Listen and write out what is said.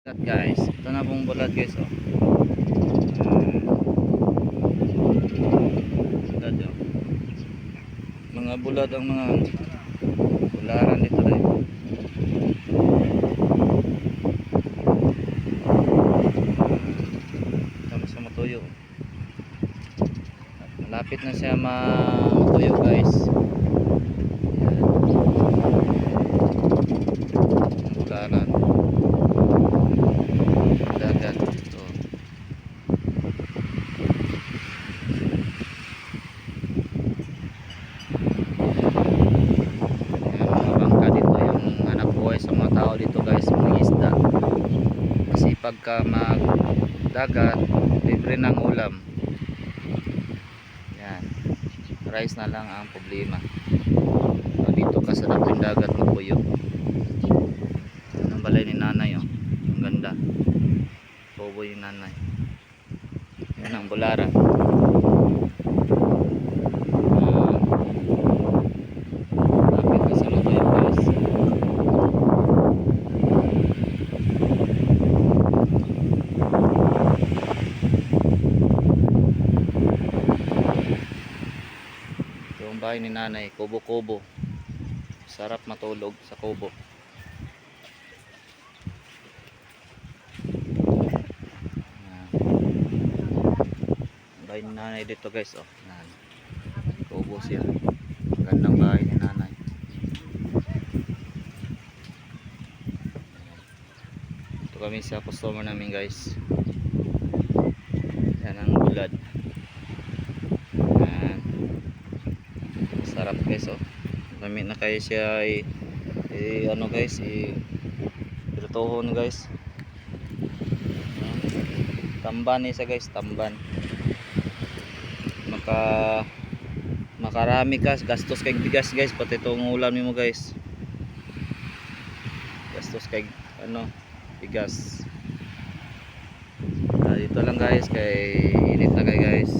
Bulat guys, ito na pong bulat guys oh. Bulat oh. Mga bulat ang mga bularan dito rin. Kami sa matuyo. Malapit na siya matuyo guys. Bularan. Dagat ito. Mga bangka dito yung hanap buhay sa mga tao dito guys, mga isda. Kasi pagka magdagat, libre ng ulam. Yan. Rice na lang ang problema. So, dito ka sa labing dagat magpuyo. Ang balay ni nanay oh. Ang ganda. Bobo yung nanay. Yan ang bularan. Lapit ka sa matuyo guys. Ito yung bahay ni nanay. Kubo-kubo. Sarap matulog sa kubo. Bahay ni nanay dito guys oh. Yan. Kubo siya. Gandang bahay ni nanay. Ito kami sa customer namin guys. Yan ang bulad. Yan. Sarap guys oh. Gamit na kayo siya ano guys pirtuhon guys. Tamban isa guys, tamban. Makarami ka gastos kay bigas guys, pati itong ulam mo guys. Gastos kay ano bigas. Dito lang guys kay init na kay guys.